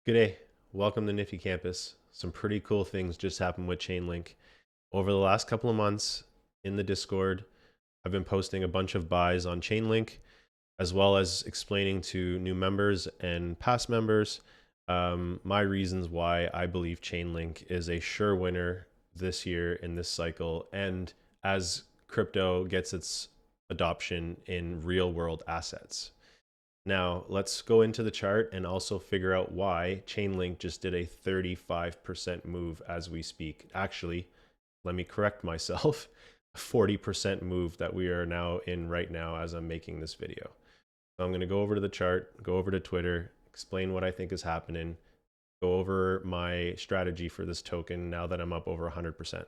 G'day, welcome to Nifty Campus. Some pretty cool things just happened with Chainlink. Over the last couple of months in the Discord, I've been posting a bunch of buys on Chainlink, as well as explaining to new members and past members my reasons why I believe Chainlink is a sure winner this year in this cycle, and as crypto gets its adoption in real world assets. Now, let's go into the chart and also figure out why Chainlink just did a 35% move as we speak. Actually, let me correct myself. A 40% move that we are now in right now as I'm making this video. So I'm going to go over to the chart, go over to Twitter, explain what I think is happening, go over my strategy for this token now that I'm up over 100%.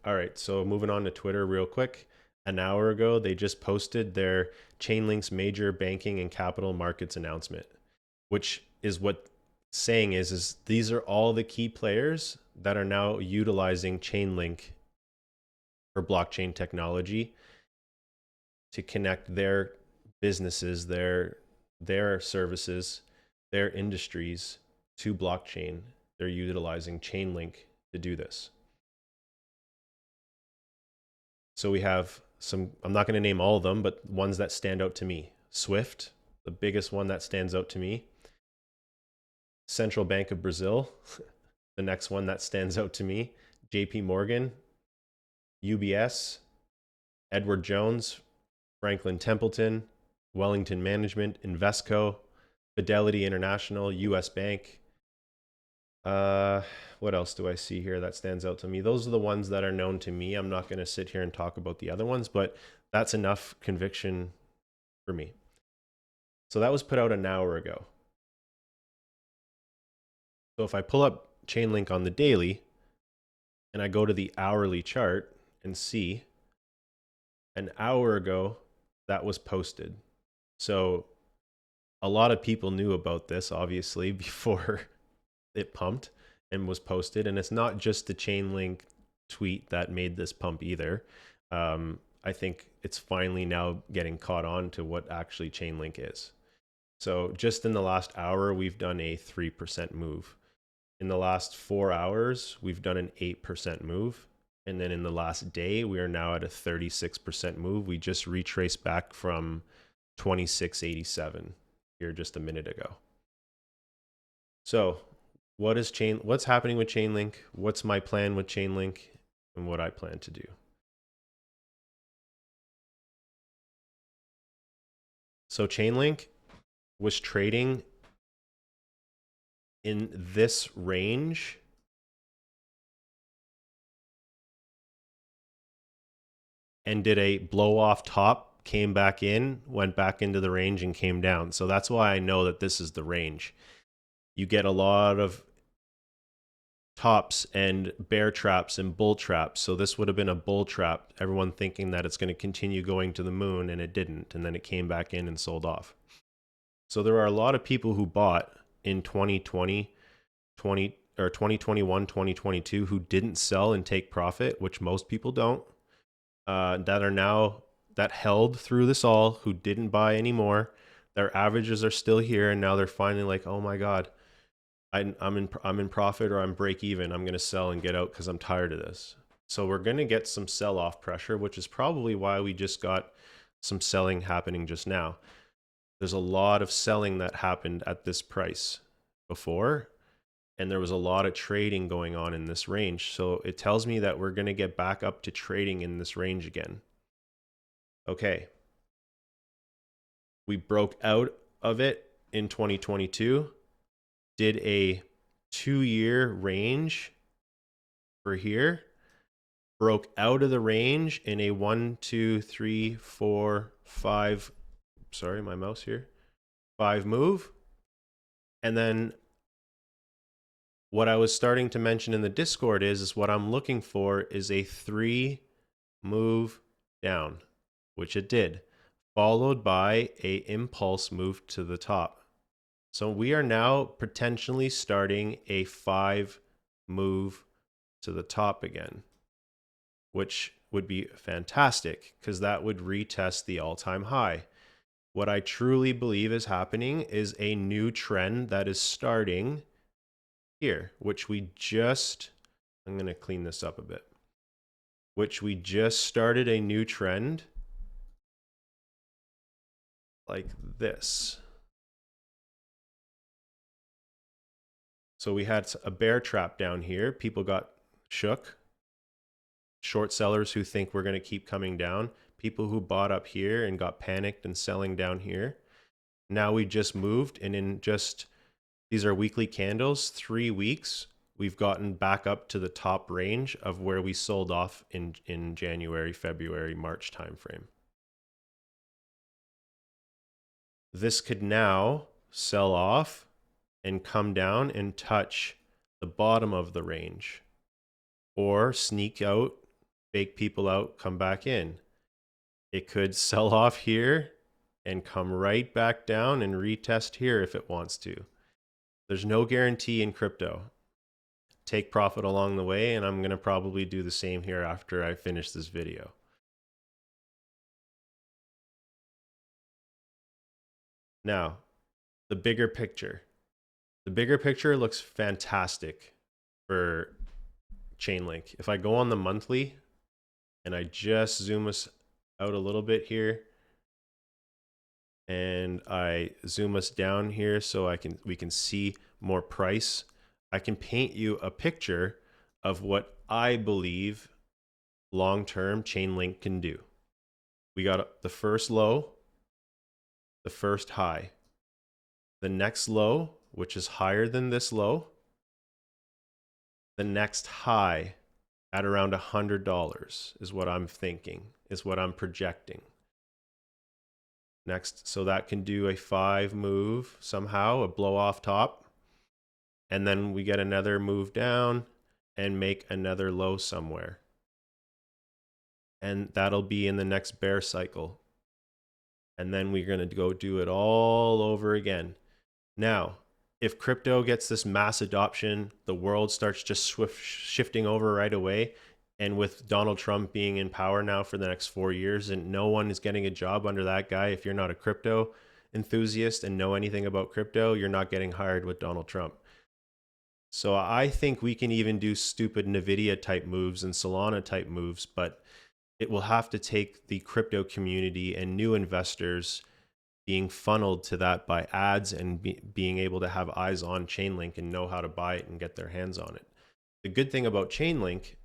All right, so moving on to Twitter real quick. An hour ago, they just posted their Chainlink's major banking and capital markets announcement, which is what saying is these are all the key players that are now utilizing Chainlink for blockchain technology to connect their businesses, their services, their industries to blockchain. They're utilizing Chainlink to do this. So we have some, I'm not going to name all of them, but ones that stand out to me. Swift, the biggest one that stands out to me. Central Bank of Brazil, the next one that stands out to me. JP Morgan, UBS, Edward Jones, Franklin Templeton, Wellington Management, Invesco, Fidelity International, US Bank. What else do I see here that stands out to me? Those are the ones that are known to me. I'm not going to sit here and talk about the other ones, but that's enough conviction for me. So that was put out an hour ago. So if I pull up Chainlink on the daily and I go to the hourly chart and see an hour ago that was posted. So a lot of people knew about this obviously before it pumped and was posted. And it's not just the Chainlink tweet that made this pump either. I think it's finally now getting caught on to what actually Chainlink is. So just in the last hour, we've done a 3% move. In the last 4 hours, we've done an 8% move. And then in the last day, we are now at a 36% move. We just retraced back from 2687 here just a minute ago. So what's happening with Chainlink? What's my plan with Chainlink and what I plan to do? So Chainlink was trading in this range and did a blow off top, came back in, went back into the range and came down. So that's why I know that this is the range. You get a lot of tops and bear traps and bull traps. So this would have been a bull trap. Everyone thinking that it's going to continue going to the moon, and it didn't. And then it came back in and sold off. So there are a lot of people who bought in 2020, 2021, 2022 who didn't sell and take profit, which most people don't, that are now, that held through this all, who didn't buy anymore. Their averages are still here, and now they're finally like, oh my God, I'm in profit, or I'm break even. I'm going to sell and get out because I'm tired of this. So we're going to get some sell off pressure, which is probably why we just got some selling happening just now. There's a lot of selling that happened at this price before, and there was a lot of trading going on in this range. So it tells me that we're going to get back up to trading in this range again. Okay. We broke out of it in 2022, did a 2-year range for here, broke out of the range in a 1, 2, 3, 4, 5, sorry, my mouse here, 5 move. And then what I was starting to mention in the Discord is what I'm looking for is a 3 move down, which it did, followed by a impulse move to the top. So we are now potentially starting a 5 move to the top again, which would be fantastic because that would retest the all-time high. What I truly believe is happening is a new trend that is starting here, which we just, I'm going to clean this up a bit, which we just started a new trend like this. So we had a bear trap down here. People got shook. Short sellers who think we're going to keep coming down. People who bought up here and got panicked and selling down here. Now we just moved, and in just, these are weekly candles, 3 weeks, we've gotten back up to the top range of where we sold off in January, February, March timeframe. This could now sell off and come down and touch the bottom of the range, or sneak out, fake people out, come back in. It could sell off here and come right back down and retest here if it wants to. There's no guarantee in crypto. Take profit along the way, and I'm going to probably do the same here after I finish this video. Now, the bigger picture. The bigger picture looks fantastic for Chainlink. If I go on the monthly and I just zoom us out a little bit here, and I zoom us down here so we can see more price, I can paint you a picture of what I believe long-term Chainlink can do. We got the first low, the first high, the next low, which is higher than this low, the next high at around $100 is what I'm thinking, is what I'm projecting. Next, so that can do a 5 move somehow, a blow off top, and then we get another move down and make another low somewhere. And that'll be in the next bear cycle. And then we're going to go do it all over again. Now, if crypto gets this mass adoption, the world starts just shifting over right away. And with Donald Trump being in power now for the next 4 years, and no one is getting a job under that guy, if you're not a crypto enthusiast and know anything about crypto, you're not getting hired with Donald Trump. So I think we can even do stupid NVIDIA type moves and Solana type moves, but it will have to take the crypto community and new investors being funneled to that by ads and being able to have eyes on Chainlink and know how to buy it and get their hands on it. The good thing about Chainlink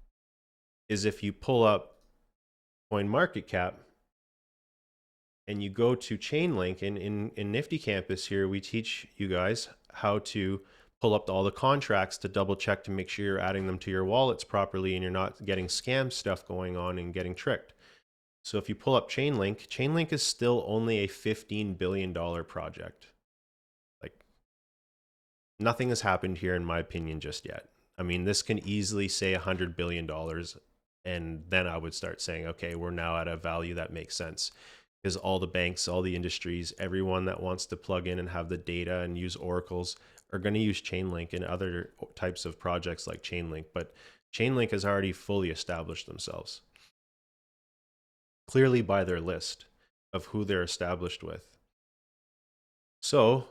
is if you pull up CoinMarketCap and you go to Chainlink, and in Nifty Campus here, we teach you guys how to pull up all the contracts to double check to make sure you're adding them to your wallets properly and you're not getting scam stuff going on and getting tricked. So if you pull up Chainlink, Chainlink is still only a $15 billion project. Like, nothing has happened here in my opinion just yet. I mean, this can easily say $100 billion, and then I would start saying, okay, we're now at a value that makes sense. Because all the banks, all the industries, everyone that wants to plug in and have the data and use oracles are going to use Chainlink and other types of projects like Chainlink. But Chainlink has already fully established themselves, clearly by their list of who they're established with. So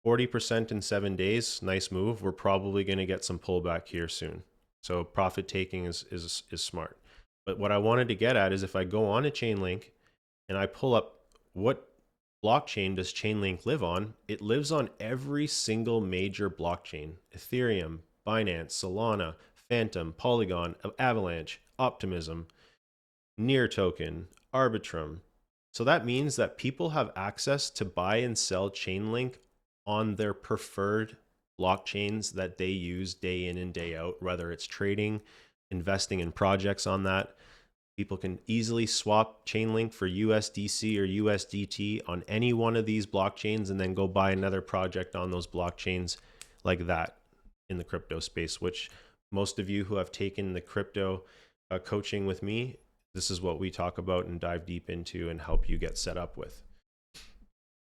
40% in 7 days, nice move. We're probably going to get some pullback here soon. So profit taking is smart. But what I wanted to get at is if I go on a Chainlink and I pull up what blockchain does Chainlink live on, it lives on every single major blockchain: Ethereum, Binance, Solana, Phantom, Polygon, Avalanche, Optimism, Near Token, Arbitrum. So that means that people have access to buy and sell Chainlink on their preferred blockchains that they use day in and day out, whether it's trading, investing in projects on that. People can easily swap Chainlink for USDC or USDT on any one of these blockchains and then go buy another project on those blockchains like that in the crypto space, which most of you who have taken the crypto coaching with me, this is what we talk about and dive deep into and help you get set up with.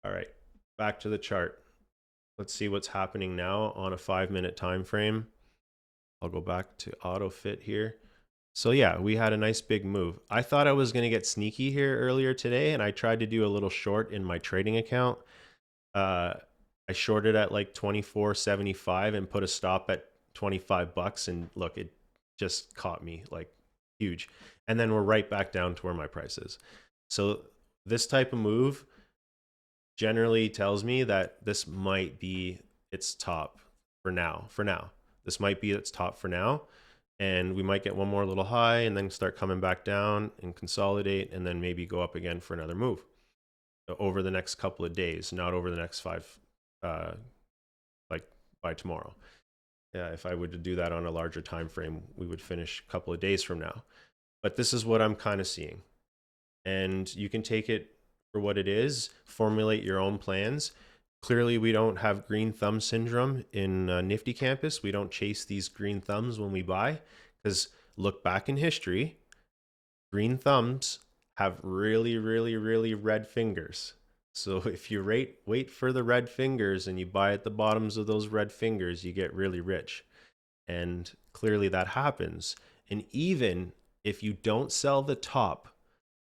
All right, back to the chart. Let's see what's happening now on a 5-minute time frame. I'll go back to auto fit here. So yeah, we had a nice big move. I thought I was going to get sneaky here earlier today, and I tried to do a little short in my trading account. Uh, I shorted at like 24.75 and put a stop at 25 bucks, and look, it just caught me like huge. And then we're right back down to where my price is. So this type of move generally tells me that this might be its top for now. This might be its top for now, and we might get one more little high and then start coming back down and consolidate, and then maybe go up again for another move over the next couple of days, not over the next 5, like by tomorrow. Yeah, if I were to do that on a larger time frame, we would finish a couple of days from now. But this is what I'm kind of seeing, and you can take it for what it is, formulate your own plans. Clearly, we don't have green thumb syndrome in Nifty Campus. We don't chase these green thumbs when we buy, because look back in history, green thumbs have really, really, really red fingers. So if you wait for the red fingers and you buy at the bottoms of those red fingers, you get really rich. And clearly that happens. And even if you don't sell the top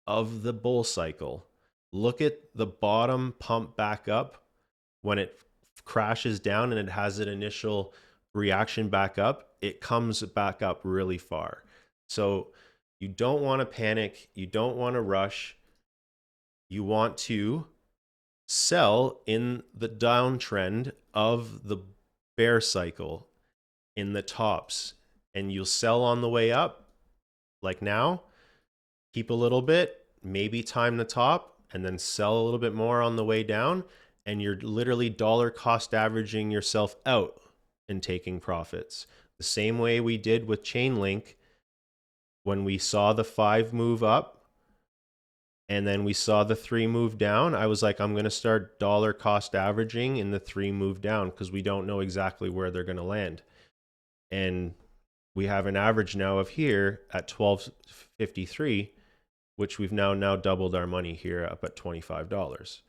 of the bull cycle, look at the bottom pump back up when it crashes down and it has an initial reaction back up, it comes back up really far. So you don't want to panic. You don't want to rush. You want to sell in the downtrend of the bear cycle in the tops, and you'll sell on the way up like now, keep a little bit, maybe time the top, and then sell a little bit more on the way down, and you're literally dollar cost averaging yourself out and taking profits. The same way we did with Chainlink when we saw the 5 move up and then we saw the 3 move down. I was like, I'm going to start dollar cost averaging in the 3 move down, because we don't know exactly where they're going to land. And we have an average now of here at 12.53, which we've now doubled our money here up at $25,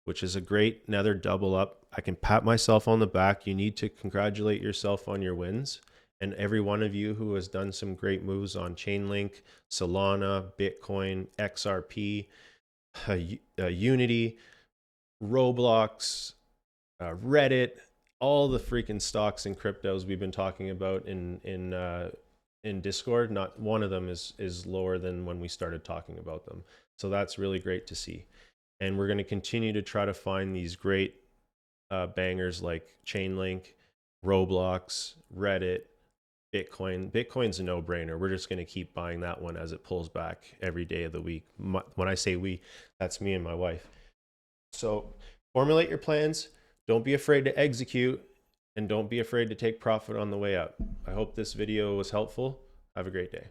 which is a great another double up. I can pat myself on the back. You need to congratulate yourself on your wins. And every one of you who has done some great moves on Chainlink, Solana, Bitcoin, XRP, Unity, Roblox, Reddit, all the freaking stocks and cryptos we've been talking about in Discord, not one of them is lower than when we started talking about them. So that's really great to see. And we're going to continue to try to find these great bangers like Chainlink, Roblox, Reddit, Bitcoin. Bitcoin's a no-brainer. We're just going to keep buying that one as it pulls back every day of the week. When I say we, that's me and my wife. So formulate your plans. Don't be afraid to execute, and don't be afraid to take profit on the way up. I hope this video was helpful. Have a great day.